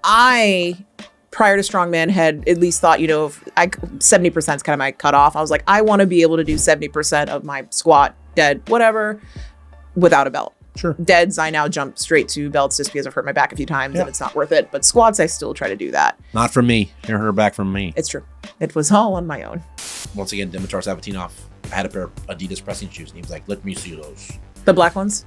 I, prior to Strongman, had at least thought, 70% is kind of my cutoff. I was like, I want to be able to do 70% of my squat, dead, whatever, without a belt. Sure. Deads, I now jump straight to belts just because I've hurt my back a few times and it's not worth it. But squats, I still try to do that. Not from me. You heard her back from me. It's true. It was all on my own. Once again, Dimitar Savatinov. I had a pair of Adidas pressing shoes, and he was like, "Let me see those." The black ones?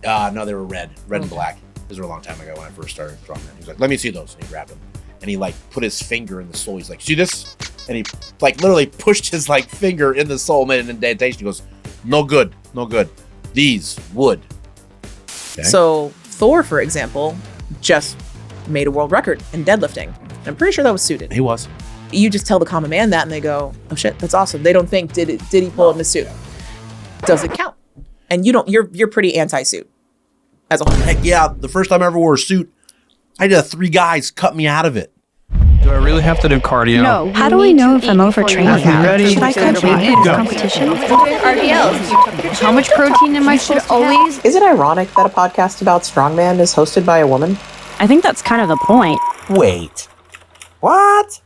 No, they were red and black. These were a long time ago when I first started Strongman. He was like, "Let me see those." And he grabbed them, and he like put his finger in the sole. He's like, "See this?" And he like literally pushed his like finger in the sole, made an indentation. He goes, "No good, no good. These would." Okay. So Thor, for example, just made a world record in deadlifting. I'm pretty sure that was suited. He was. You just tell the common man that and they go, "Oh shit, that's awesome." They don't think, did he pull in the suit? Does it count? And you're pretty anti-suit as a whole. Heck yeah, the first time I ever wore a suit, I had 3 guys cut me out of it. Do I really have to do cardio? No. How do I know if I'm overtraining? Ready? Should I cut weight in competition? RDLs. How much protein am I supposed to always? Is it ironic that a podcast about Strongman is hosted by a woman? I think that's kind of the point. Wait. What?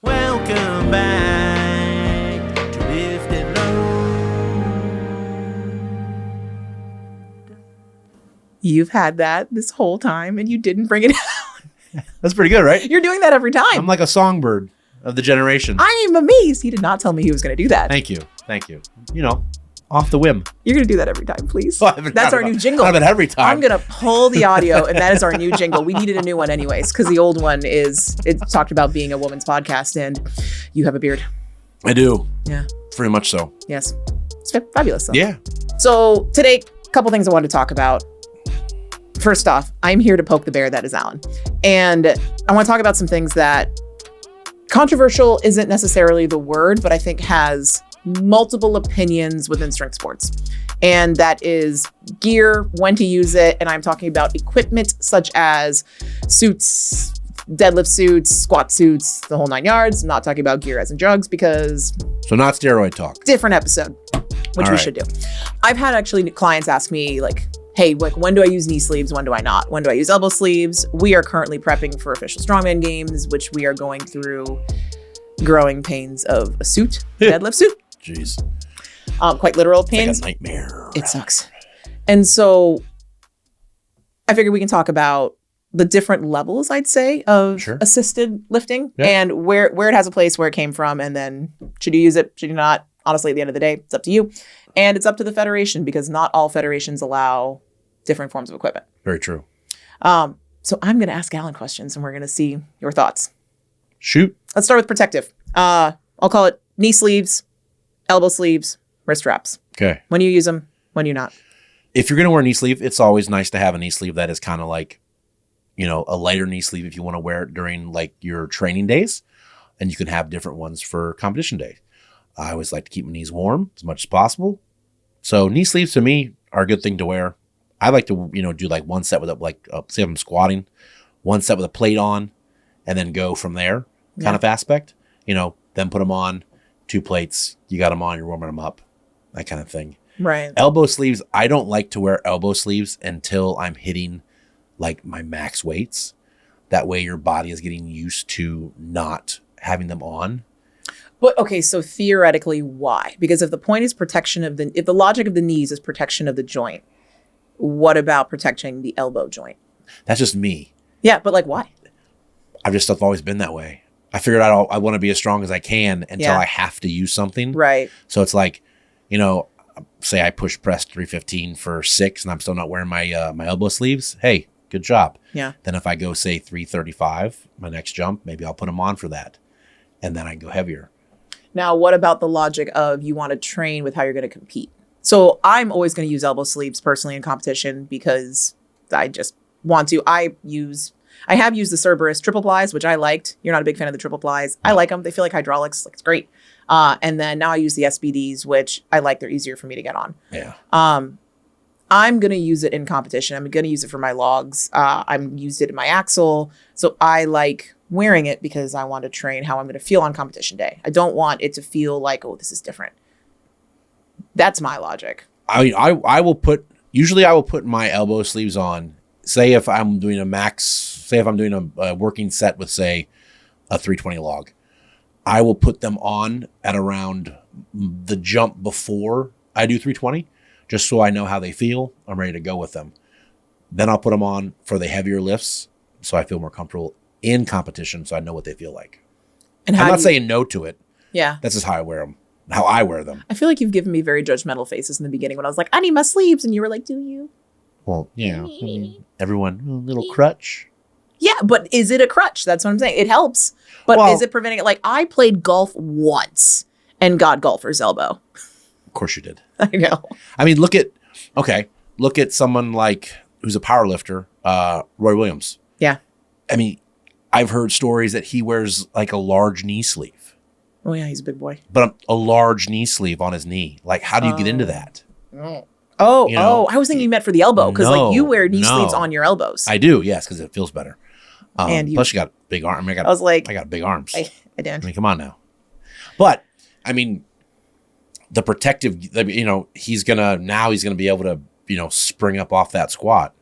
Welcome back to Lift and Load. You've had that this whole time and you didn't bring it out. That's pretty good, right? You're doing that every time. I'm like a songbird of the generation. I am amazed. He did not tell me he was going to do that. Thank you. Thank you. Off the whim. You're going to do that every time, please. Well, That's our new jingle. Not every time. I'm going to pull the audio, and that is our new jingle. We needed a new one anyways, because the old one it talked about being a woman's podcast, and you have a beard. I do. Yeah. Very much so. Yes. It's fabulous, though. Yeah. So today, a couple things I wanted to talk about. First off, I'm here to poke the bear that is Alan. And I want to talk about some things that controversial isn't necessarily the word, but I think has multiple opinions within strength sports. And that is gear, when to use it. And I'm talking about equipment such as suits, deadlift suits, squat suits, the whole 9 yards. I'm not talking about gear as in drugs because... So not steroid talk. Different episode, which we should do. I've had actually clients ask me like, hey, like when do I use knee sleeves? When do I not? When do I use elbow sleeves? We are currently prepping for official Strongman games, which we are going through growing pains of a suit, deadlift suit. Jeez. Quite literal pains. It's like a nightmare. It sucks. And so I figured we can talk about the different levels, I'd say, of assisted lifting and where it has a place, where it came from, and then should you use it, should you not? Honestly, at the end of the day, it's up to you. And it's up to the federation because not all federations allow different forms of equipment. Very true. So I'm going to ask Alan questions and we're going to see your thoughts. Shoot. Let's start with protective. I'll call it knee sleeves, elbow sleeves, wrist straps. Okay. When you use them, when you not. If you're going to wear a knee sleeve, it's always nice to have a knee sleeve that is kind of like, a lighter knee sleeve if you want to wear it during like your training days. And you can have different ones for competition days. I always like to keep my knees warm as much as possible. So knee sleeves to me are a good thing to wear. I like to, do like one set with say I'm squatting, one set with a plate on, and then go from there kind of aspect. Then put them on, 2 plates, you got them on, you're warming them up, that kind of thing. Right. Elbow sleeves, I don't like to wear elbow sleeves until I'm hitting like my max weights. That way your body is getting used to not having them on. But okay, so theoretically, why? Because if the point is protection of if the logic of the knees is protection of the joint, what about protecting the elbow joint? That's just me. Yeah, but like why? I've always been that way. I figured out I want to be as strong as I can until I have to use something. Right. So it's like, say I push press 315 for 6 and I'm still not wearing my my elbow sleeves. Hey, good job. Yeah. Then if I go say 335, my next jump, maybe I'll put them on for that. And then I can go heavier. Now, what about the logic of you want to train with how you're going to compete? So I'm always going to use elbow sleeves personally in competition because I just want to. I have used the Cerberus triple plies, which I liked. You're not a big fan of the triple plies. I like them. They feel like hydraulics. Like it's great. And then now I use the SBDs, which I like. They're easier for me to get on. Yeah. I'm going to use it in competition. I'm going to use it for my logs. I'm used it in my axle. So I like wearing it because I want to train how I'm going to feel on competition day. I don't want it to feel like, oh, this is different. That's my logic. I will put my elbow sleeves on. Say if I'm doing a working set with, say, a 320 log, I will put them on at around the jump before I do 320, just so I know how they feel. I'm ready to go with them. Then I'll put them on for the heavier lifts, so I feel more comfortable in competition, so I know what they feel like. And I'm not saying no to it. Yeah. That's just how I wear them. How I wear them. I feel like you've given me very judgmental faces in the beginning when I was like, I need my sleeves. And you were like, do you? Well, yeah. I mean, everyone, a little crutch. Yeah, but is it a crutch? That's what I'm saying. It helps. But is it preventing it? Like, I played golf once and got golfer's elbow. Of course you did. I know. I mean, look at someone like who's a power lifter, Roy Williams. Yeah. I mean, I've heard stories that he wears like a large knee sleeve. Oh, yeah, he's a big boy. But a large knee sleeve on his knee. Like, how do you get into that? Oh, I was thinking you meant for the elbow because like you wear knee sleeves on your elbows. I do, yes, because it feels better. And plus, you got big arms. I got big arms. I did. I mean, come on now. But I mean, the protective. He's gonna be able to spring up off that squat.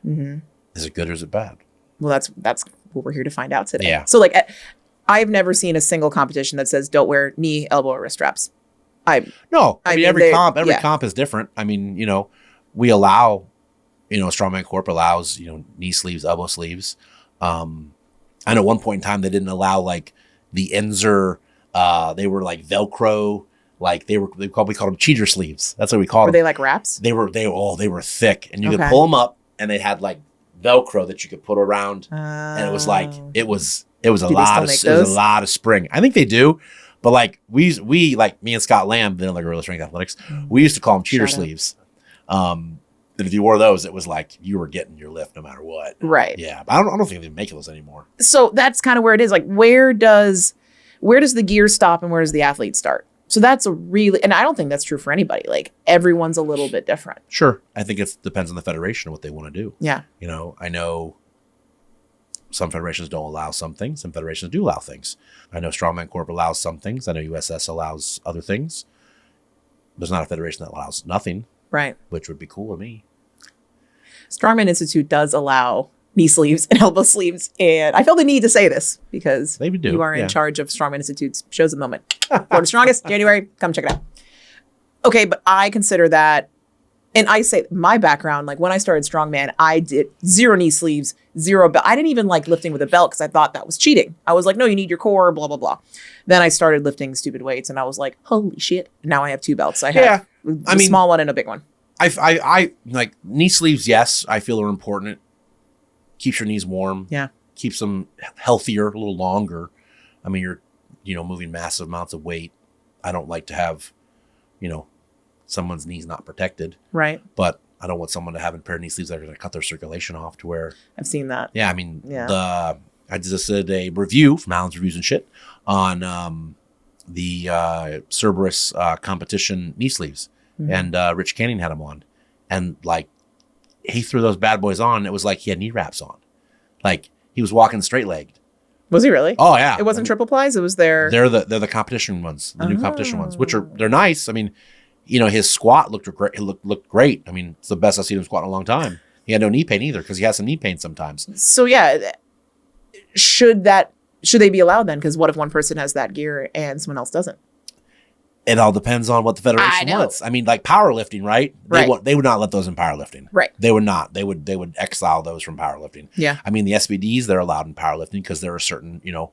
Mm-hmm. Is it good or is it bad? Well, that's what we're here to find out today. Yeah. So like, I've never seen a single competition that says don't wear knee, elbow, or wrist straps. I mean every comp is different. I mean, we allow, Strongman Corp allows, knee sleeves, elbow sleeves. I know at one point in time they didn't allow like the Inzer, they were like Velcro, like we called them cheater sleeves. That's what we called them. Were they like wraps? They were thick, and you could pull them up, and they had like Velcro that you could put around, and it was like it was a lot of spring. I think they do. But like we like me and Scott Lamb, then like Gorilla Strength Athletics, we used to call them cheater sleeves. And if you wore those, it was like you were getting your lift no matter what. Right. Yeah. But I don't think they make those anymore. So that's kind of where it is. Like where does the gear stop and where does the athlete start? So that's and I don't think that's true for anybody. Like everyone's a little bit different. Sure. I think it depends on the federation and what they want to do. Yeah. I know some federations don't allow some things. Some federations do allow things. I know Strongman Corp allows some things. I know USS allows other things. There's not a federation that allows nothing. Right. Which would be cool to me. Strongman Institute does allow knee sleeves and elbow sleeves. And I feel the need to say this because you are in charge of Strongman Institute's shows at the moment. Florida Strongest, January. Come check it out. Okay, but I consider that, and I say my background, like when I started Strongman, I did 0 knee sleeves, 0 belt. I didn't even like lifting with a belt because I thought that was cheating. I was like, no, you need your core, blah, blah, blah. Then I started lifting stupid weights and I was like, holy shit. Now I have 2 belts. I have a small one and a big one. I like knee sleeves. Yes. I feel are important. Keeps your knees warm. Yeah. Keeps them healthier, a little longer. I mean, you're, moving massive amounts of weight. I don't like to have, someone's knees not protected. Right. But I don't want someone to have a pair of knee sleeves that are going to cut their circulation off to where. I've seen that. Yeah. I mean, I just did a review from Alan's Reviews and Shit on the Cerberus competition knee sleeves. Mm-hmm. And Rich Canning had them on. And like, he threw those bad boys on. It was like he had knee wraps on. Like he was walking straight legged. Was he really? Oh yeah. It wasn't triple plies. It was they're the competition ones, the new competition ones, which they're nice. I mean, his squat looked great. It looked great. I mean, it's the best I've seen him squat in a long time. He had no knee pain either because he has some knee pain sometimes. So yeah, should they be allowed then? Because what if one person has that gear and someone else doesn't? It all depends on what the federation wants. I mean, like powerlifting, right? They would not let those in powerlifting. Right. They would not. They would exile those from powerlifting. Yeah. I mean, the SBDs, they're allowed in powerlifting because they're a certain, and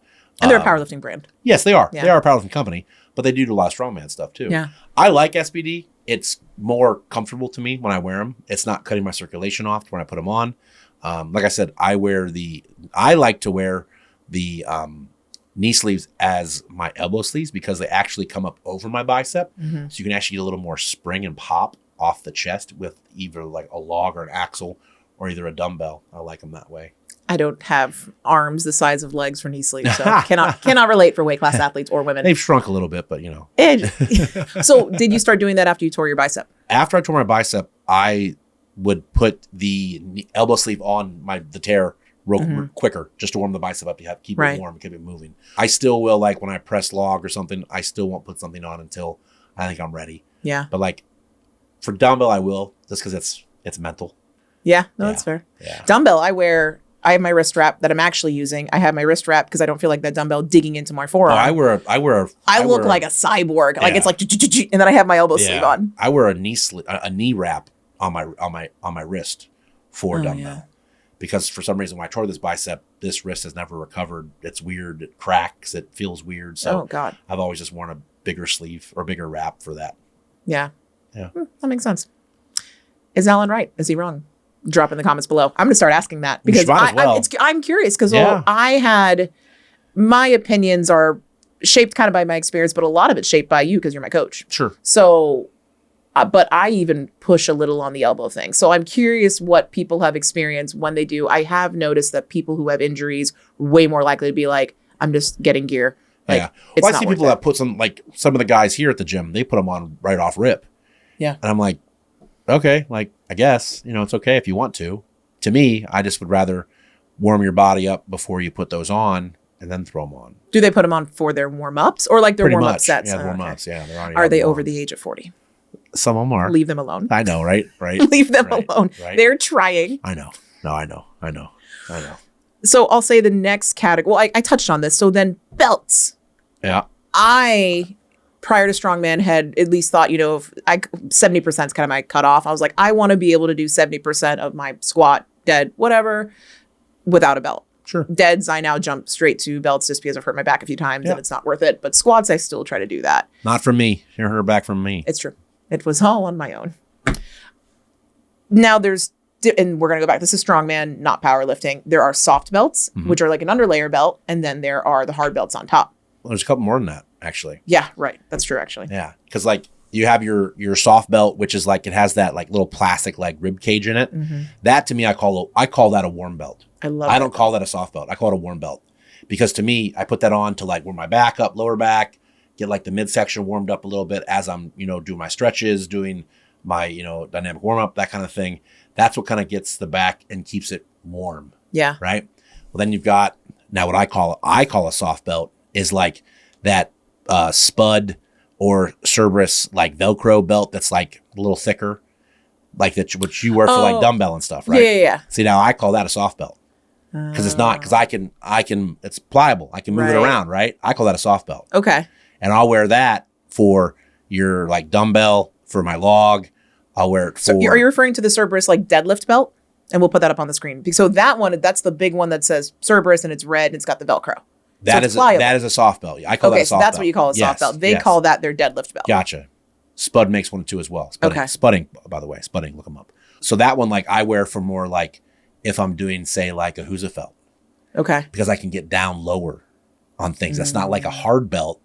they're a powerlifting brand. Yes, they are. Yeah. They are a powerlifting company, but they do a lot of strongman stuff too. Yeah. I like SBD. It's more comfortable to me when I wear them. It's not cutting my circulation off when I put them on. Like I said, I like to wear the knee sleeves as my elbow sleeves because they actually come up over my bicep. Mm-hmm. So you can actually get a little more spring and pop off the chest with either like a log or an axle or either a dumbbell. I like them that way. I don't have arms the size of legs for knee sleeves, so cannot relate for weight class athletes or women. They've shrunk a little bit, but So did you start doing that after you tore your bicep? After I tore my bicep, I would put the elbow sleeve on the tear quicker, just to warm the bicep up. You have to keep Right. it warm, keep it moving. I still will, like when I press log or something, I still won't put something on until I think I'm ready. Yeah. But like for dumbbell, I will, just because it's mental. Yeah. No, that's fair. Yeah. Dumbbell, I have my wrist wrap that I'm actually using. I have my wrist wrap because I don't feel like that dumbbell digging into my Oh, forearm. I look like a cyborg. Like it's like, and then I have my elbow sleeve on. I wear a knee wrap on my wrist for dumbbell. Yeah. Because for some reason when I tore this bicep, this wrist has never recovered. It's weird. It cracks. It feels weird. So Oh God. I've always just worn a bigger sleeve or bigger wrap for that. Yeah. Yeah. That makes sense. Is Alan right? Is he wrong? Drop in the comments below. I'm going to start asking that because I'm curious because I had my opinions are shaped kind of by my experience, but a lot of it's shaped by you because you're my coach. Sure. So, but I even push a little on the elbow thing. So I'm curious what people have experienced when they do. I have noticed that people who have injuries way more likely to be like, I'm just getting gear. Like, Well, I see people that put some of the guys here at the gym, they put them on right off rip. Yeah. And I'm like, okay, like, I guess, it's okay if you want to. To me, I just would rather warm your body up before you put those on and then throw them on. Do they put them on for their warm-ups or like their Pretty warm-up much. sets? Yeah, warm-ups. Yeah. They're already Are they warm. over the age of 40? Some of them are. Leave them alone. I know, right? Right. Leave them Right. alone. Right. They're trying. I know. No, I know. So I'll say the next category. Well, I touched on this. So then belts. Yeah. I, prior to Strongman, had at least thought, if 70% is kind of my cutoff. I was like, I want to be able to do 70% of my squat, dead, whatever, without a belt. Sure. Deads, I now jump straight to belts just because I've hurt my back a few times and it's not worth it. But squats, I still try to do that. Not from me. You heard her back from me. It's true. It was all on my own. Now and we're going to go back. This is Strongman, not powerlifting. There are soft belts, which are like an underlayer belt. And then there are the hard belts on top. Well, there's a couple more than that, actually. Yeah, right. That's true, actually. Yeah. Because you have your soft belt, which is it has that little plastic rib cage in it. Mm-hmm. That to me, I call that a warm belt. I don't call that a soft belt. I call it a warm belt because to me, I put that on to warm my back up, lower back, get the midsection warmed up a little bit as I'm, doing my stretches, doing my, dynamic warm up, that kind of thing. That's what kind of gets the back and keeps it warm. Yeah. Right. Well, then you've got now what I call a soft belt is that Spud or Cerberus Velcro belt that's a little thicker, that which you wear for dumbbell and stuff, right? Yeah. See, now I call that a soft belt because it's not because I can it's pliable. I can move it around, right? I call that a soft belt. Okay. And I'll wear that for your dumbbell for my log. I'll wear it for. So are you referring to the Cerberus deadlift belt? And we'll put that up on the screen. So that one, that's the big one that says Cerberus and it's red and it's got the Velcro. That is a soft belt. I call that a soft belt. Okay, so that's what you call a soft belt. They call that their deadlift belt. Gotcha. Spud makes one too as well. Spud Inc, by the way. Spud Inc, look them up. So that one, I wear for more if I'm doing, say, a Husafelt. Okay. Because I can get down lower on things. That's not a hard belt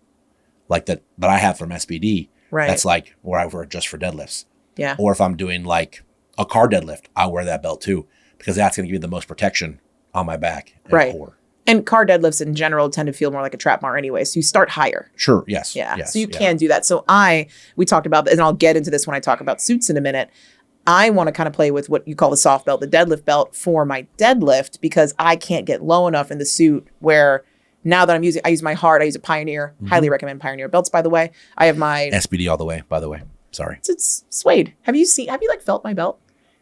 that I have from SBD. Right. That's where I wear just for deadlifts. Yeah. Or if I'm doing a car deadlift, I wear that belt too because that's going to give me the most protection on my back and core. And car deadlifts in general tend to feel more like a trap bar anyway. So you start higher. Sure. Yes. Yeah. Yes, so you can do that. So we talked about, and I'll get into this when I talk about suits in a minute. I want to kind of play with what you call the soft belt, the deadlift belt for my deadlift because I can't get low enough in the suit where now that I use my hard, I use a Pioneer. Highly recommend Pioneer belts, by the way. I have my SBD all the way, by the way. Sorry. It's suede. Have you felt my belt?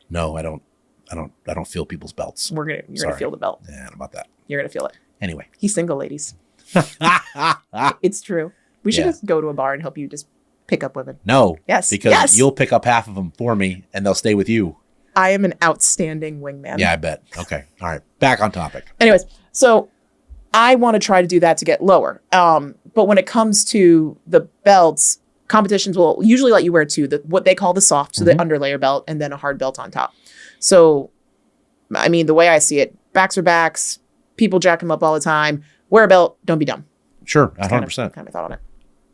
No, I don't feel people's belts. You're gonna feel the belt. Yeah, how about that? You're gonna feel it. Anyway. He's single, ladies. It's true. We should just go to a bar and help you just pick up women. No. Yes. Because you'll pick up half of them for me and they'll stay with you. I am an outstanding wingman. Yeah, I bet. Okay. All right. Back on topic. Anyways, so I want to try to do that to get lower. But when it comes to the belts, competitions will usually let you wear two, what they call the soft, so the underlayer belt, and then a hard belt on top. So, I mean, the way I see it, backs are backs. People jack them up all the time. Wear a belt. Don't be dumb. Sure. 100%. Kind of my thought on it.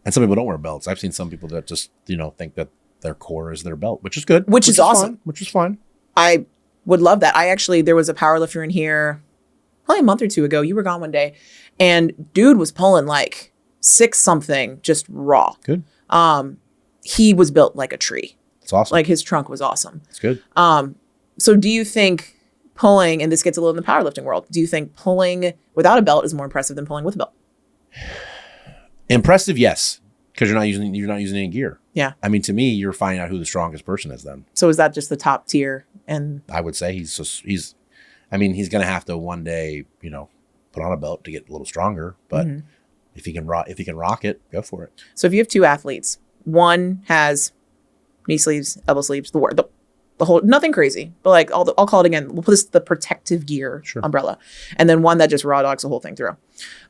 And some people don't wear belts. I've seen some people that just, think that their core is their belt, which is good. Which is awesome. Fun, which is fun. I would love that. There was a powerlifter in here probably a month or two ago. You were gone one day. And dude was pulling 6 something just raw. Good. He was built like a tree. It's awesome. His trunk was awesome. It's good. So do you think pulling, and this gets a little in the powerlifting world, do you think pulling without a belt is more impressive than pulling with a belt? Impressive, yes, because you're not using any gear. Yeah. I mean, to me, you're finding out who the strongest person is then. So is that just the top tier? And I would say he's going to have to one day, put on a belt to get a little stronger, but if he can rock it, go for it. So if you have two athletes, one has knee sleeves, elbow sleeves, the whole, nothing crazy, but like I'll call it again. We'll put this the protective gear umbrella, and then one that just raw dogs the whole thing through.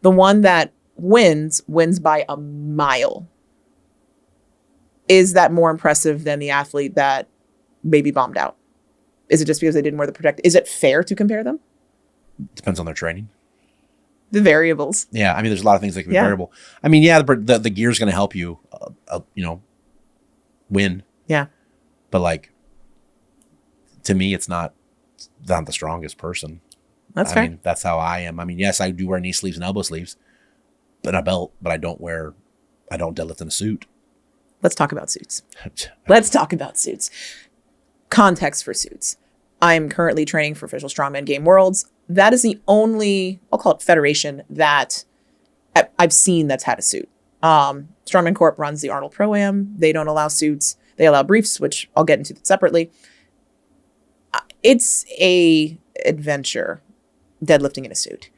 The one that wins by a mile. Is that more impressive than the athlete that maybe bombed out? Is it just because they didn't wear the protect? Is it fair to compare them? Depends on their training. The variables. Yeah, I mean, there's a lot of things that can be variable. I mean, yeah, the gear's going to help you, win. Yeah. But like, to me, it's not the strongest person. That's fair. I mean, that's how I am. I mean, yes, I do wear knee sleeves and elbow sleeves, but a belt, but I don't deadlift in a suit. Let's talk about suits. Context for suits. I'm currently training for official Strongman Game Worlds. That is the only, I'll call it federation, that I've seen that's had a suit. Strongman Corp runs the Arnold Pro-Am. They don't allow suits. They allow briefs, which I'll get into separately. It's a adventure, deadlifting in a suit.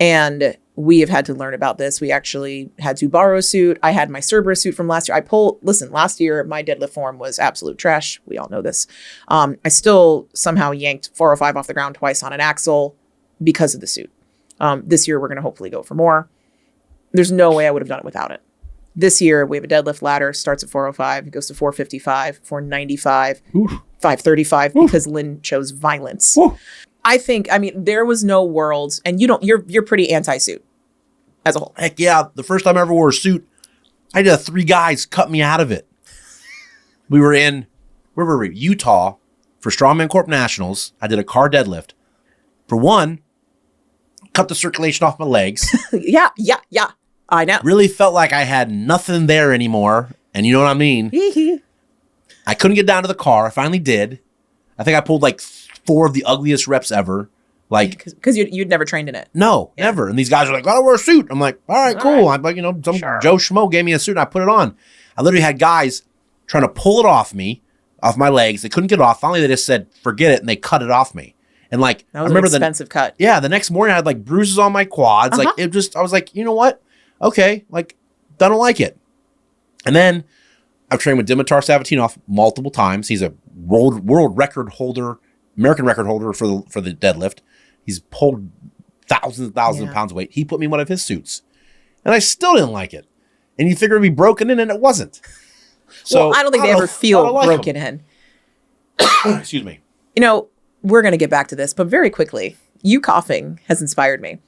And we have had to learn about this. We actually had to borrow a suit. I had my Cerberus suit from last year. Last year, my deadlift form was absolute trash. We all know this. I still somehow yanked 405 off the ground twice on an axle because of the suit. This year, we're going to hopefully go for more. There's no way I would have done it without it. This year, we have a deadlift ladder, starts at 405, it goes to 455, 495, 535, because Lynn chose violence. Ooh. There was no world, and you're pretty anti-suit as a whole. Heck yeah. The first time I ever wore a suit, I had 3 guys cut me out of it. We were in, where were we? Utah for Strongman Corp Nationals. I did a car deadlift. For one, cut the circulation off my legs. Yeah. I know. Really felt like I had nothing there anymore. And you know what I mean? I couldn't get down to the car. I finally did. I think I pulled like 4 of the ugliest reps ever. Like, because you'd never trained in it. No, never. And these guys are like, gotta wear a suit. I'm like, all right, cool. I'm like, some Joe Schmo gave me a suit and I put it on. I literally had guys trying to pull it off my legs. They couldn't get it off. Finally, they just said, forget it. And they cut it off me. And like, that was an expensive cut. Yeah. The next morning I had like bruises on my quads. Like I was like, you know what? Okay. Like, I don't like it. And then I've trained with Dimitar Savatinov multiple times. He's a world record holder, American record holder for the deadlift. He's pulled thousands and thousands of pounds of weight. He put me in one of his suits. And I still didn't like it. And you figure it'd be broken in, and it wasn't. So well, I don't think they ever feel broken in. Excuse me. We're going to get back to this, but very quickly, you coughing has inspired me.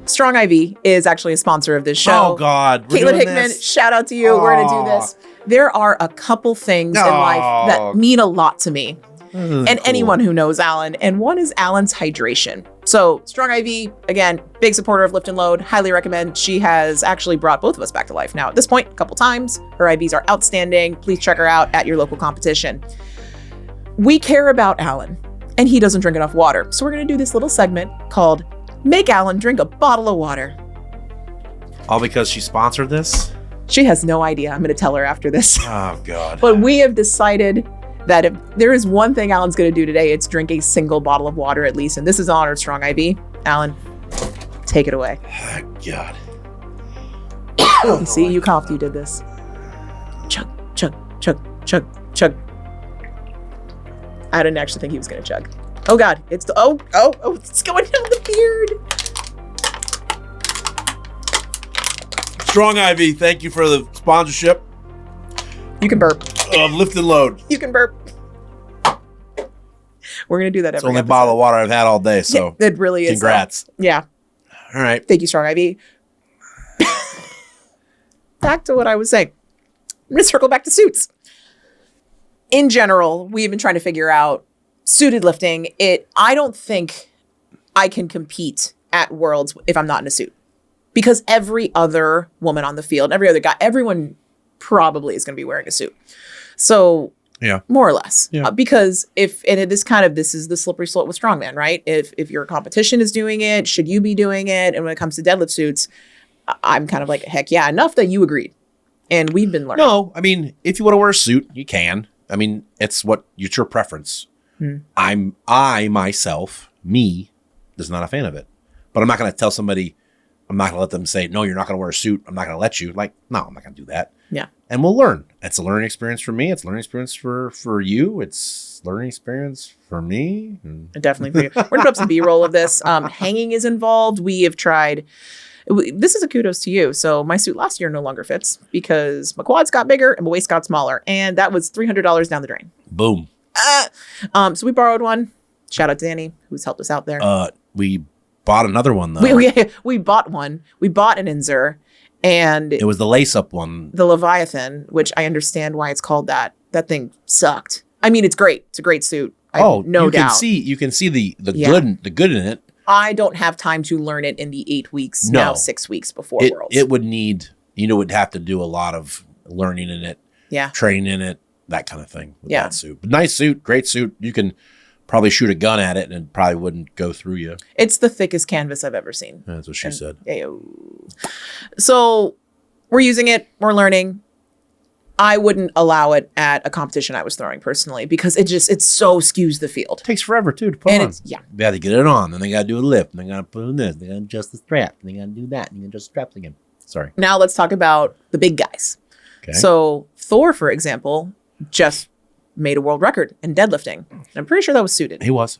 Strong IV is actually a sponsor of this show. Oh, God. Caitlin Hickman, shout out to you. We're going to do this. There are a couple things in life that mean a lot to me. And anyone who knows Alan. And one is Alan's hydration. So Strong IV, again, big supporter of Lift and Load. Highly recommend. She has actually brought both of us back to life now at this point, a couple times. Her IVs are outstanding. Please check her out at your local competition. We care about Alan, and he doesn't drink enough water. So we're going to do this little segment called Make Alan Drink a Bottle of Water. All because she sponsored this? She has no idea. I'm going to tell her after this. Oh, God. But we have decided that if there is one thing Alan's going to do today, it's drink a single bottle of water at least. And this is in honor of Strong IV. Alan, take it away. Oh, God. You see, you coughed, you did this. Chug, chug, chug, chug, chug. I didn't actually think he was going to chug. Oh, God. It's it's going down the beard. Strong IV, thank you for the sponsorship. You can burp. Lift and Load. You can burp. We're going to do that every It's the only episode. bottle of water I've had all day, so it really is. Congrats. Yeah. All right. Thank you, Strong IV. Back to what I was saying. I'm going to circle back to suits. In general, we've been trying to figure out suited lifting. I don't think I can compete at Worlds if I'm not in a suit. Because every other woman on the field, every other guy, everyone probably is going to be wearing a suit. So Yeah. More or less. Yeah. Because this is the slippery slope with strongman, right? If your competition is doing it, should you be doing it? And when it comes to deadlift suits, I'm kind of like, heck yeah, enough that you agreed. And we've been learning. No, I mean, if you want to wear a suit, you can. I mean, it's your preference. I myself, is not a fan of it. But I'm not going to tell somebody, I'm not going to let them say, no, you're not going to wear a suit. I'm not going to let you. Like, no, I'm not going to do that. Yeah. And we'll learn. It's a learning experience for me. It's a learning experience for you. It's learning experience for me. Definitely for you. We're going to put up some B-roll of this. Hanging is involved. We have tried. This is a kudos to you. So my suit last year no longer fits because my quads got bigger and my waist got smaller. And that was $300 down the drain. Boom. So we borrowed one. Shout out to Danny, who's helped us out there. We bought another one, though. We bought one. We bought an Inzer. And it was the lace-up one. The Leviathan, which I understand why it's called that. That thing sucked. I mean, it's great. It's a great suit. No doubt. You can see the good in it. I don't have time to learn it in the 8 weeks, now 6 weeks before Worlds. It would need, would have to do a lot of learning in it, training in it, that kind of thing with that suit. But nice suit, great suit. You can probably shoot a gun at it and it probably wouldn't go through you. It's the thickest canvas I've ever seen. That's what she said. So we're using it. We're learning. I wouldn't allow it at a competition I was throwing personally because it so skews the field. It takes forever too to put on. Yeah. You got to get it on, then they got to do a lift, and they got to put on this, they got to adjust the strap, and they got to do that, and you can adjust the straps again. Sorry. Now let's talk about the big guys. Okay. So Thor, for example, just made a world record in deadlifting. And I'm pretty sure that was suited. He was.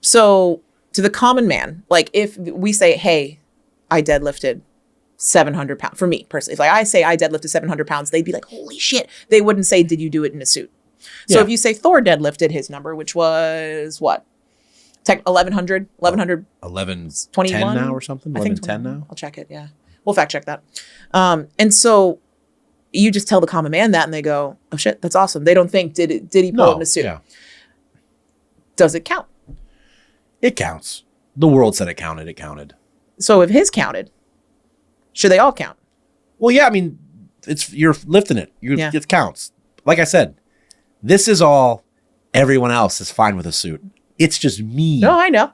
So to the common man, like if we say, hey, I deadlifted 700 pounds, for me personally, if I say I deadlifted 700 pounds, they'd be like, holy shit. They wouldn't say, did you do it in a suit? So if you say Thor deadlifted his number, which was what? 1100, 1121 now or something? 1110 now? I'll check it. Yeah. We'll fact check that. And so you just tell the common man that and they go, oh shit, that's awesome. They don't think, did he pull it in a suit? Yeah. Does it count? It counts. The world said it counted. It counted. So if his counted, should they all count? Well, yeah, I mean, you're lifting it. It counts. Like I said, this is all everyone else is fine with a suit. It's just me. No, I know.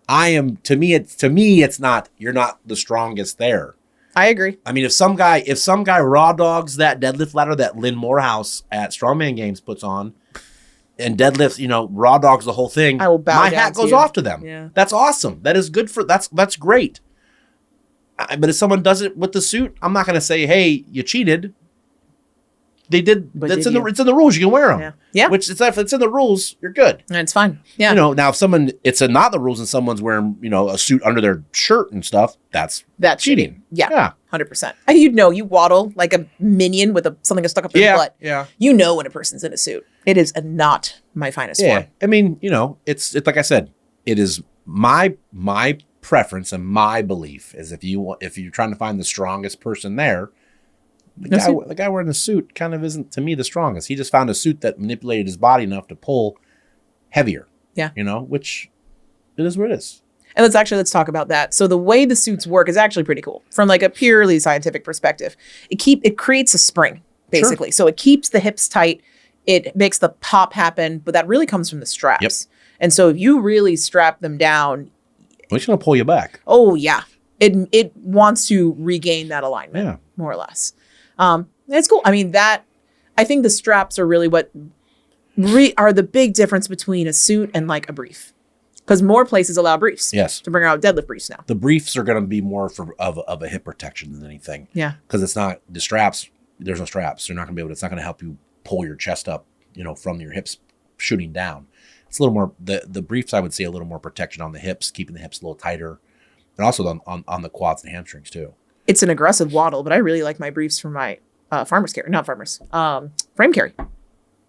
To me, it's not, you're not the strongest there. I agree. I mean, if some guy raw dogs that deadlift ladder that Lynn Morehouse at Strongman Games puts on and deadlifts, raw dogs the whole thing, I will bow my down hat to goes you. off to them. Yeah. That's awesome. That is good that's great. But if someone does it with the suit, I'm not going to say, hey, you cheated. They did. But it's in the rules. You can wear them. Yeah. Which if it's in the rules, you're good. And it's fine. Yeah. Now if it's not the rules and someone's wearing, a suit under their shirt and stuff, that's cheating. Yeah. 100%. You waddle like a minion with something stuck up their butt. Yeah. You know when a person's in a suit. It is not my finest form. I mean, it's like I said, it is my preference and my belief is if you're trying to find the strongest person there, the guy wearing the suit kind of isn't to me the strongest. He just found a suit that manipulated his body enough to pull heavier. Yeah. Which it is what it is. And let's talk about that. So the way the suits work is actually pretty cool from like a purely scientific perspective. It creates a spring basically. Sure. So it keeps the hips tight. It makes the pop happen, but that really comes from the straps. Yep. And so if you really strap them down, it's going to pull you back. Oh yeah. It wants to regain that alignment more or less. It's cool. I mean, I think the straps are really what are the big difference between a suit and like a brief. Because more places allow briefs. Yes. To bring out deadlift briefs now. The briefs are going to be more of a hip protection than anything. Yeah. Because it's not the straps. There's no straps. You're not going to be able to, it's not going to help you pull your chest up, from your hips shooting down. It's a little more, the briefs, I would say a little more protection on the hips, keeping the hips a little tighter. And also on the quads and hamstrings too. It's an aggressive waddle, but I really like my briefs for my frame carry.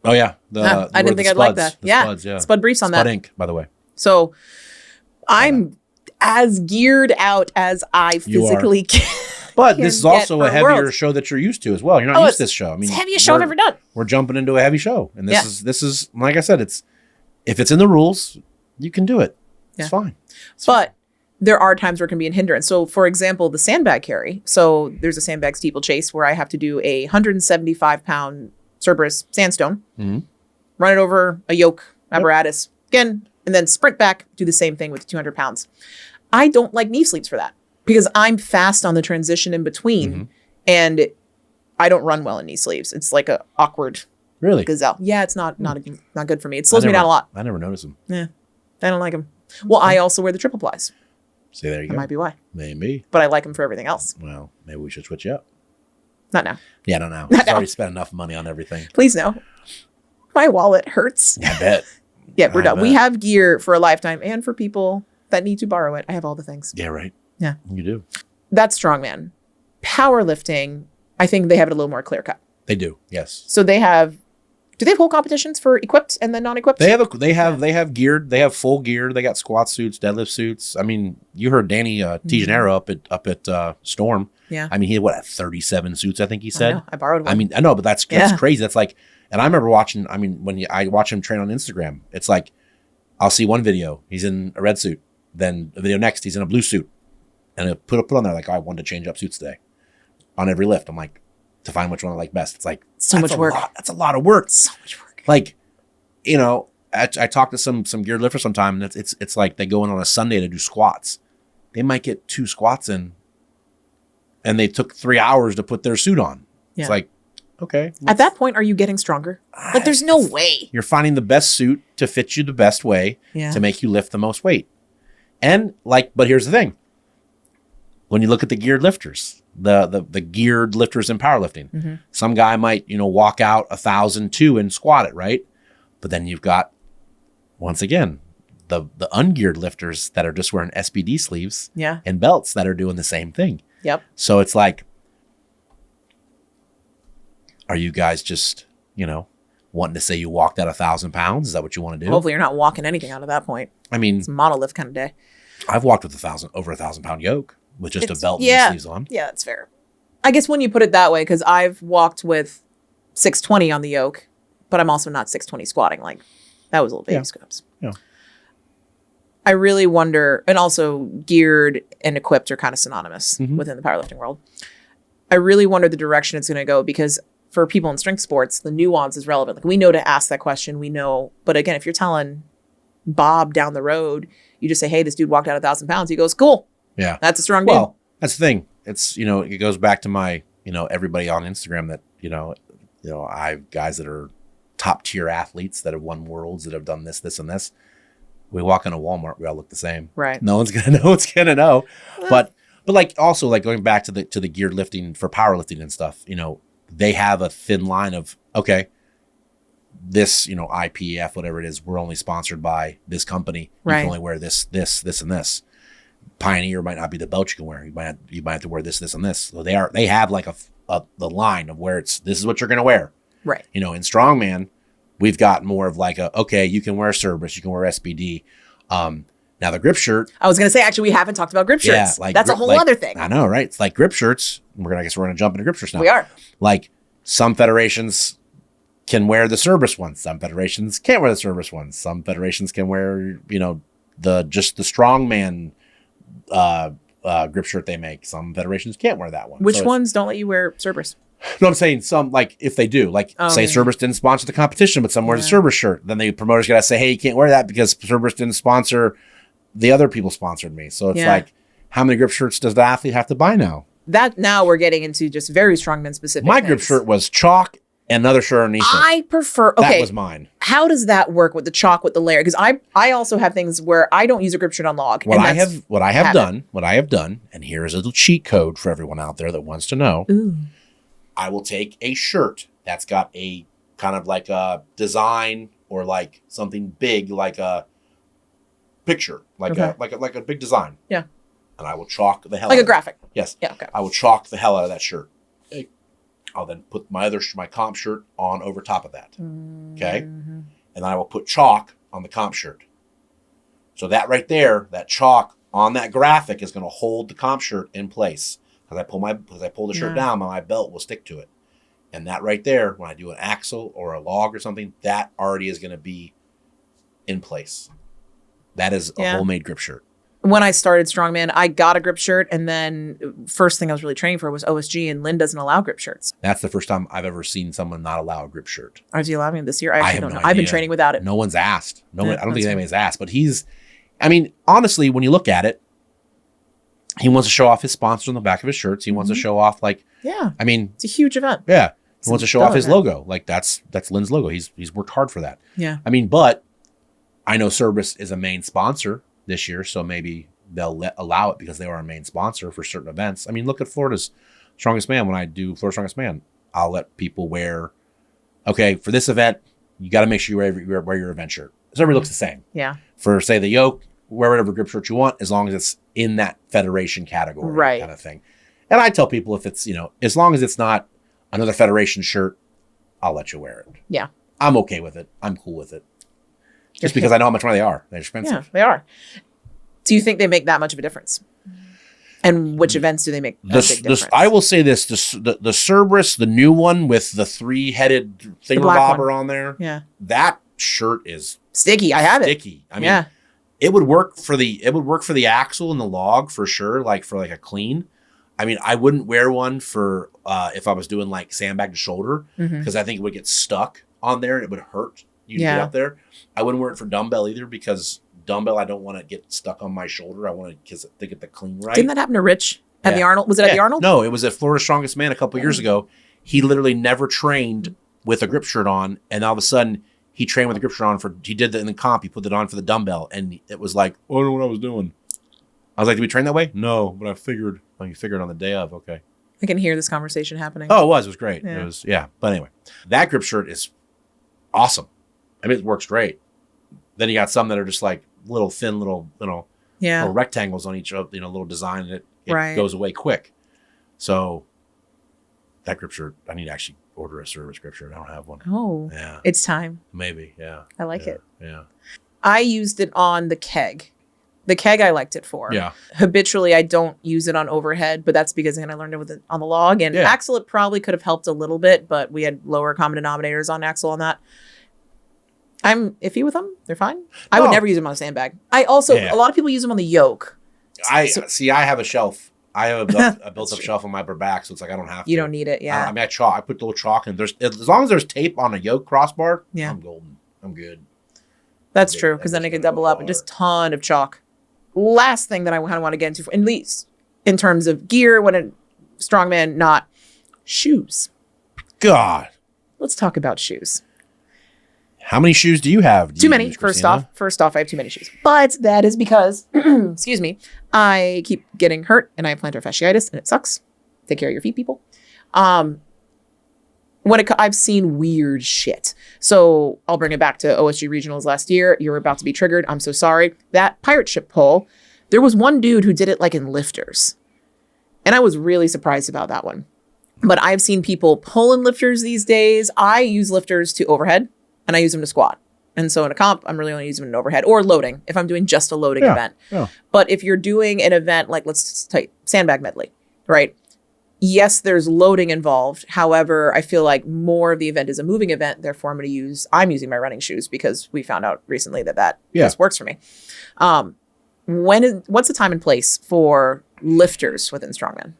Oh yeah. I didn't think I'd like that. Spuds, yeah. Spud briefs on that. Spud Inc, by the way. So I'm as geared out as I physically can. But this is also a heavier show that you're used to as well. You're not used to this show. I mean, it's the heaviest show I've ever done. We're jumping into a heavy show. And this is like I said, if it's in the rules, you can do it. It's fine. But there are times where it can be a hindrance. So for example, the sandbag carry. So there's a sandbag steeplechase where I have to do a 175 pound Cerberus sandstone. Mm-hmm. run it over a yoke apparatus again, and then sprint back, do the same thing with 200 pounds. I don't like knee sleeves for that because I'm fast on the transition in between and I don't run well in knee sleeves. It's like a awkward gazelle. Yeah, it's not good for me. It slows me down a lot. I never noticed them. Yeah, I don't like them. Well, I also wear the triple plies. See, there you That go. might be why. Maybe. But I like them for everything else. Well, maybe we should switch you up. Not now. Yeah, I don't know. Not I've now. already spent enough money on everything. Please no. My wallet hurts. I bet. Yeah, we're I done. We bet. have gear for a lifetime and for people that need to borrow it. I have all the things. Yeah, right. Yeah. You do. That's strongman. Powerlifting, I think they have it a little more clear cut. They do. Yes. So they have, do they have whole competitions for equipped and then non-equipped? They have geared. They have full gear. They got squat suits, deadlift suits. I mean, you heard Danny Tijanero up at Storm. Yeah. I mean, he had what 37 suits. I think he I said. know. I borrowed one. I mean, I know, but that's Yeah. crazy. That's like, and I remember watching. I mean, I watch him train on Instagram, it's like I'll see one video, he's in a red suit. Then the video next, he's in a blue suit, and I put on there like, I wanted to change up suits today on every lift. I'm like, to find which one I like best. It's like So that's much a work. That's a lot of work. So much work. Like, you know, I talked to some geared lifters sometime, and it's like they go in on a Sunday to do squats. They might get 2 squats in, and they took 3 hours to put their suit on. Yeah. It's like, okay. At that point, are you getting stronger? Like, there's no way. You're finding the best suit to fit you the best way Yeah. to make you lift the most weight. And like, but here's the thing. When you look at the geared lifters, the geared lifters in powerlifting, some guy might, walk out 1,002 and squat it, right? But then you've got, once again, the ungeared lifters that are just wearing SBD sleeves Yeah. and belts that are doing the same thing. Yep. So it's like, are you guys just, wanting to say you walked out 1,000 pounds? Is that what you want to do? Hopefully you're not walking anything out at that point. I mean, It's a monolift kind of day. I've walked with over 1,000 pound yoke with just a belt yeah. and sleeves on. Yeah, that's fair. I guess when you put it that way, because I've walked with 620 on the yoke, but I'm also not 620 squatting. Like, that was a little baby scopes. Yeah. I really wonder, and also geared and equipped are kind of synonymous within the powerlifting world. I really wonder the direction it's going to go, because for people in strength sports, the nuance is relevant. Like, we know to ask that question, we know. But again, if you're telling Bob down the road, you just say, hey, this dude walked out 1,000 pounds. He goes, cool. Yeah. That's a strong dude. Well, that's the thing. It's, it goes back to my, everybody on Instagram that, I have guys that are top tier athletes that have won worlds, that have done this, this, and this. We walk into Walmart, we all look the same. Right. No one's gonna know what's gonna know. But like, also, like, going back to the geared lifting for powerlifting and stuff, they have a thin line of, okay, this, IPF, whatever it is, we're only sponsored by this company. You Right. can only wear this, and this. Pioneer might not be the belt you can wear. You might have to wear this, and this. So they have like the line of where this is what you're gonna wear. Right. In Strongman, we've got more of like okay, you can wear Cerberus, you can wear SBD. Now the grip shirt. I was going to say, actually, we haven't talked about grip shirts. Yeah, like that's a whole other thing. I know, right? It's like grip shirts. I guess we're gonna jump into grip shirts now. We are. Like, some federations can wear the Cerberus ones. Some federations can't wear the Cerberus ones. Some federations can wear, the Strongman grip shirt they make. Some federations can't wear that one. Which So ones don't let you wear Cerberus? No, I'm saying some, like, if they do, like, say yeah. Cerberus didn't sponsor the competition, but some wears a Cerberus shirt, then the promoters got to say, hey, you can't wear that because Cerberus didn't sponsor, the other people sponsored me. So it's like, how many grip shirts does the athlete have to buy now? That now we're getting into just very strongman specific. My grip shirt was chalk and another shirt underneath it. I prefer. Okay, That was mine. how does that work with the chalk with the layer? Because I also have things where I don't use a grip shirt on log. What and I that's have habit. done, and here is a little cheat code for everyone out there that wants to know. Ooh. I will take a shirt that's got a kind of like a design or like something big, like a picture, like a big design. Yeah. And I will chalk the hell Like out a of it. graphic. Yes. Yeah. Okay. I will chalk the hell out of that shirt. Okay. I'll then put my comp shirt on over top of that. Okay. And then I will put chalk on the comp shirt. So that right there, that chalk on that graphic is going to hold the comp shirt in place. As I pull the shirt down, my belt will stick to it. And that right there, when I do an axle or a log or something, that already is going to be in place. That is a homemade grip shirt. when I started Strongman, I got a grip shirt, and then first thing I was really training for was OSG, and Lynn doesn't allow grip shirts. That's the first time I've ever seen someone not allow a grip shirt. Is he allowing me this year? I actually have don't no know. I've been idea. training without it. No one's asked. I don't think that's anybody's asked, but honestly, when you look at it, he wants to show off his sponsor on the back of his shirts. He wants to show off it's a huge event. Yeah. He wants to show off his event. logo. Like that's Lynn's logo. He's worked hard for that. Yeah. But I know Cerberus is a main sponsor this year, so maybe they'll allow it because they are a main sponsor for certain events. Look at Florida's Strongest Man. When I do Florida Strongest Man, I'll let people wear, okay, for this event, you got to make sure you wear your event shirt. So everybody looks the same. Yeah. For, say, the yoke, wear whatever grip shirt you want, as long as it's in that federation category kind of thing. And I tell people if it's, as long as it's not another federation shirt, I'll let you wear it. Yeah. I'm okay with it. I'm cool with it. Just because I know how much money they are. They're expensive. Yeah, they are. Do you think they make that much of a difference? And which events do they make a big difference? I will say this, the Cerberus, the new one with the 3-headed thingamabobber on there, that shirt is sticky. I have sticky. It would work for the axle and the log for sure, like for like a clean. I wouldn't wear one for if I was doing like sandbag to shoulder, because I think it would get stuck on there and it would hurt you to get up there. I wouldn't wear it for dumbbell either, because dumbbell, I don't want to get stuck on my shoulder. I want to get the clean right. Didn't that happen to Rich at the Arnold? Was it at the Arnold? No, it was at Florida Strongest Man a couple years ago. He literally never trained with a grip shirt on, and all of a sudden he trained with a grip shirt on he did that in the comp. He put it on for the dumbbell, and it was like, I don't know what I was doing. I was like, did we train that way? No, but I figured. Oh, you figured on the day of. Okay. I can hear this conversation happening. Oh, it was great. Yeah. It was, But anyway, that grip shirt is awesome. It works great. Then you got some that are just like little thin, little rectangles on each of, little design, and it goes away quick. So that grip shirt, I need to actually order a Cerberus grip shirt. I don't have one. Oh, yeah. It's time. Maybe. Yeah. I like it. Yeah. I used it on the keg. The keg I liked it for. Yeah. Habitually, I don't use it on overhead, but that's because I learned it on the log. And axle, it probably could have helped a little bit, but we had lower common denominators on axle on that. I'm iffy with them. They're fine. I would never use them on a sandbag. I also, a lot of people use them on the yoke. I have a shelf. I have a built up shelf on my back, so it's like I don't have to. You don't need it, yeah. I put the little chalk in. As long as there's tape on a yoke crossbar, I'm golden. I'm good. That's true, because then it could double up and just ton of chalk. Last thing that I kind of want to get into, at least in terms of gear, when a strongman, not shoes. God. Let's talk about shoes. How many shoes do you have? Too many. First off, I have too many shoes. But that is because, excuse me, I keep getting hurt and I have plantar fasciitis and it sucks. Take care of your feet, people. I've seen weird shit. So I'll bring it back to OSG regionals last year. You're about to be triggered. I'm so sorry. That pirate ship pull, there was one dude who did it like in lifters. And I was really surprised about that one. But I've seen people pull in lifters these days. I use lifters to overhead and I use them to squat. And so in a comp, I'm really only using them in overhead or loading if I'm doing just a loading event. Yeah. But if you're doing an event like, let's take sandbag medley, right? Yes, there's loading involved. However, I feel like more of the event is a moving event. Therefore, I'm using my running shoes because we found out recently that just works for me. What's the time and place for lifters within Strongman?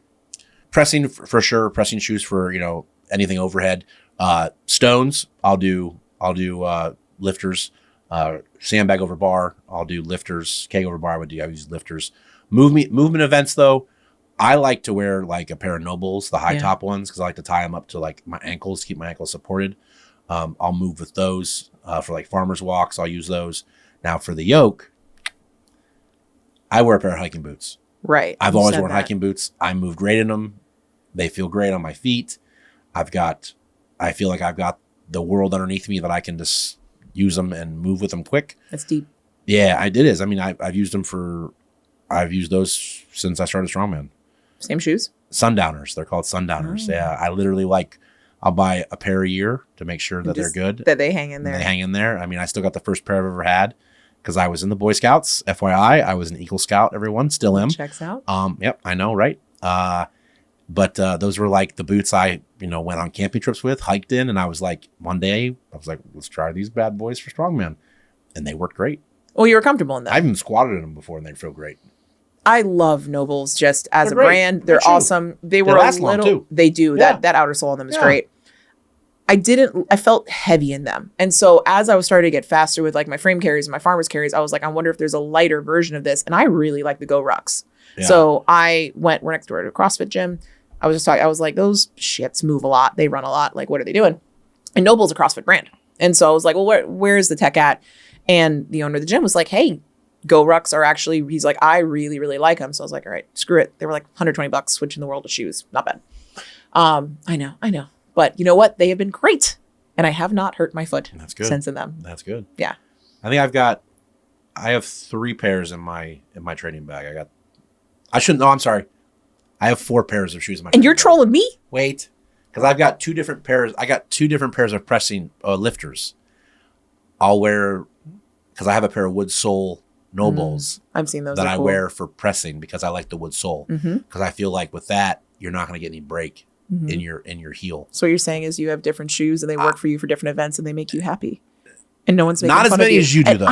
Pressing for sure. Pressing shoes for anything overhead. Stones, I'll do lifters. Sandbag over bar, I'll do lifters. Keg over bar, I use lifters. Movement events though, I like to wear like a pair of Nobles, the high top ones, because I like to tie them up to like my ankles to keep my ankles supported. I'll move with those for like farmers walks. I'll use those. Now for the yoke, I wear a pair of hiking boots. Right. I've always worn hiking boots. I move great in them. They feel great on my feet. I feel like I've got the world underneath me that I can just use them and move with them quick. That's deep. Yeah, it is. I've used those since I started Strongman. Same shoes? Sundowners. They're called Sundowners. Oh. Yeah. I literally I'll buy a pair a year to make sure that they're good. That they hang in there. They hang in there. I still got the first pair I've ever had because I was in the Boy Scouts. FYI, I was an Eagle Scout, everyone. Still am. Checks out. Yep, I know, right? But those were like the boots I, went on camping trips with, hiked in. And I was like, one day, let's try these bad boys for Strongman. And they worked great. Well, you were comfortable in that. I even squatted in them before and they feel great. I love Nobles just as They're a great. brand. They're They're true. awesome. They were last a long, little. too. They do. Yeah. That outer sole on them is Yeah. great. I felt heavy in them. And so as I was starting to get faster with like my frame carries and my farmer's carries, I was like, I wonder if there's a lighter version of this. And I really like the Go Rucks. Yeah. So we're next door to a CrossFit gym. I was like, those shits move a lot. They run a lot. Like, what are they doing? And Noble's a CrossFit brand. And so I was like, well, where's the tech at? And the owner of the gym was like, hey, Go Rucks are actually, he's like, I really, really like them. So I was like, all right, screw it. They were like $120, which in the world of shoes, not bad. I know. But you know what? They have been great. And I have not hurt my foot since in them. That's good. Yeah. I think I have 3 pairs in my training bag. I'm sorry. I have 4 pairs of shoes in my And you're training bag. trolling me? Wait. Because I've got 2 different pairs. I got 2 different pairs of pressing lifters. I'll wear, because I have a pair of wood sole Nobles I've seen those. that They're I cool. wear for pressing because I like the wood sole. Because I feel like with that, you're not going to get any break in your heel. So what you're saying is you have different shoes and they work for you for different events and they make you happy. And no one's making Not as fun of many you. as you do, And though.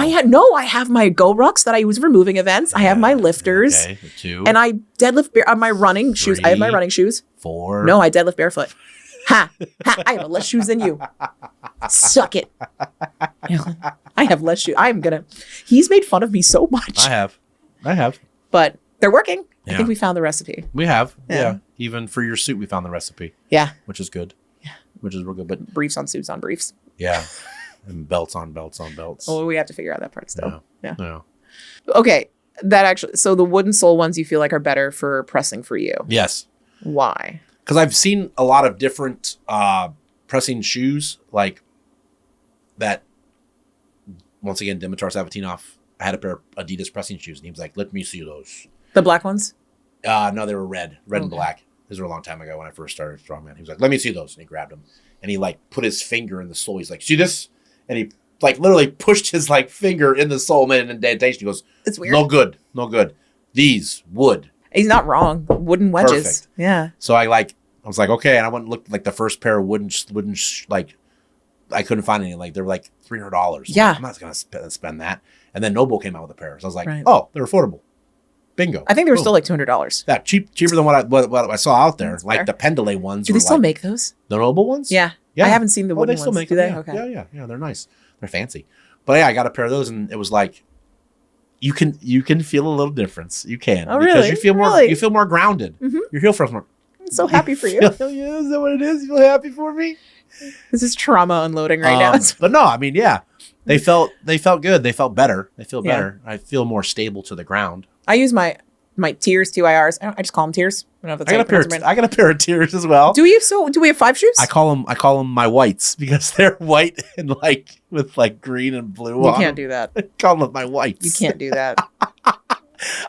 I have my Go Rucks that I use for moving events. I have my lifters. Okay, 2. And I deadlift my running shoes. I have my 3, running shoes. 4. No, I deadlift barefoot. Ha! I have less shoes than you. Suck it. I have less shoes. He's made fun of me so much. I have. But they're working. I Yeah. think we found the recipe. We have. Yeah. Yeah. Even for your suit, we found the recipe, Yeah. which is good. Yeah. Which is real good. But Briefs on suits on briefs. yeah. And belts on belts on belts. Oh, we have to figure out that part still. Yeah. Yeah. Okay. So the wooden sole ones you feel like are better for pressing for you. Yes. Why? Because I've seen a lot of different pressing shoes like that. Once again, Dimitar Savatinov, I had a pair of Adidas pressing shoes, and he was like, "Let me see those." The black ones? No, they were red and black. These were a long time ago when I first started Strongman. He was like, "Let me see those," and he grabbed them, and he like put his finger in the sole. He's like, "See this?" And he like literally pushed his like finger in the sole, made an indentation. He goes, It's weird. "No good, no good. These wood." He's not wrong. Wooden wedges. Perfect. Yeah. So I was like, okay, and I went and looked like the first pair of wooden like I couldn't find any. Like they were like $300. Yeah. I'm not gonna spend that. And then Noble came out with a pair, so I was like, Right. oh, they're affordable. Bingo. I think they were Boom. still like $200. Yeah, cheaper than what I saw out there. That's Like fair. the Pendulay ones. Do were they still like, make those? the Noble ones? Yeah. Yeah. I haven't seen the wooden they still ones. make Do them. they? Yeah. Okay. Yeah. They're nice. They're fancy. But yeah, I got a pair of those, and it was like, you can feel a little difference. You can. Oh, because really? you feel more. Really? You feel more grounded. Your heel feels more. I'm so happy for you. Yeah, is that what it is? You feel happy for me? This is trauma unloading right now. But no, I mean, yeah, they felt good. They felt better. They feel Yeah. better. I feel more stable to the ground. I use my Tears 2IRs. I just call them Tears. I don't know if that's I how got you a pair. pronounce them. I got a pair of Tears as well. Do we have 5 shoes? I call them my whites because they're white and like with like green and blue. You on can't them. do that. I call them my whites. You can't do that.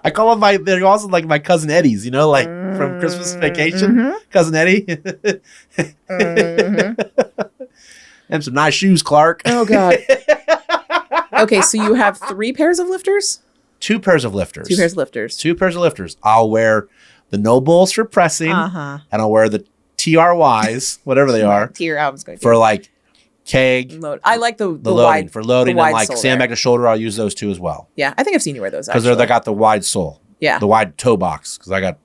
I call them they're also like my cousin Eddie's, you know, like from Christmas Vacation, cousin Eddie. And some nice shoes, Clark. Oh God. Okay, so you have 3 pairs of lifters? 2 pairs of lifters. 2 pairs of lifters. 2 pairs of lifters. I'll wear the Nobles for pressing, Uh-huh. and I'll wear the TRYs, whatever they are, Tier. I was going to for like keg, load. I like the the loading wide for loading, the wide and like sole sandbag there. to shoulder. I'll use those 2 as well Yeah, I think I've seen you wear those because actually. they got the wide sole, Yeah. the wide toe box. Because I got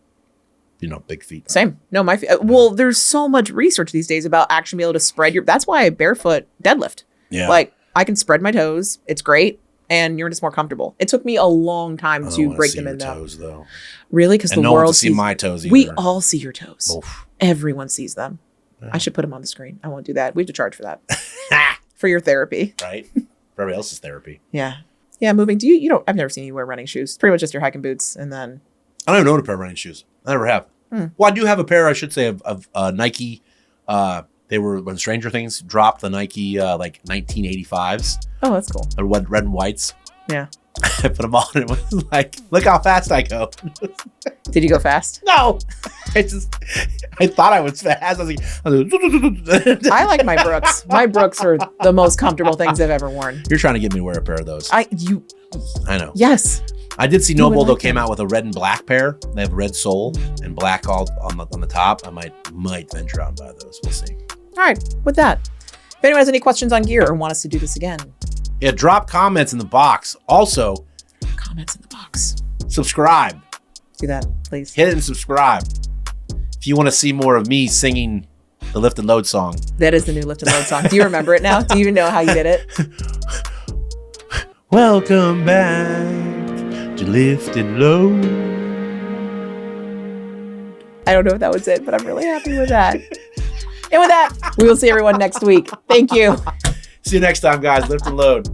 big feet. Same. No, my feet. Well, there's so much research these days about actually being able to spread your. That's why I barefoot deadlift. Yeah, Like I can spread my toes. It's great, and you're just more comfortable. It took me a long time I don't to wanna break see them your in though. toes though, Really, because and the no one world to see sees. my toes either. We all see your toes. Oof. Everyone sees them. Yeah. I should put them on the screen. I won't do that. We have to charge for that for your therapy. Right, for everybody else's therapy. Yeah. Yeah. Moving. Do you don't? I've never seen you wear running shoes. Pretty much just your hiking boots, and then. I don't even own a pair of running shoes. I never have. Well, I do have a pair, I should say, of Nike. They were when Stranger Things dropped the Nike like 1985s. Oh, that's cool. The red and whites. Yeah. I put them on and it was like, look how fast I go. Did you go fast? No. I thought I was fast. I was like I like my Brooks. My Brooks are the most comfortable things I've ever worn. You're trying to get me to wear a pair of those. I know. Yes. I did see You would Noble though like came them. out with a red and black pair. They have red sole and black all on the top. I might venture out and buy those. We'll see. All right. With that, if anyone has any questions on gear or want us to do this again, Yeah, drop comments in the box. Also, comments in the box. subscribe. Do that, please. Hit it and subscribe. If you want to see more of me singing the Lift and Load song. That is the new Lift and Load song. Do you remember it now? Do you even know how you did it? Welcome back to Lift and Load. I don't know if that was it, but I'm really happy with that. And with that, we will see everyone next week. Thank you. See you next time, guys. Lift and Load.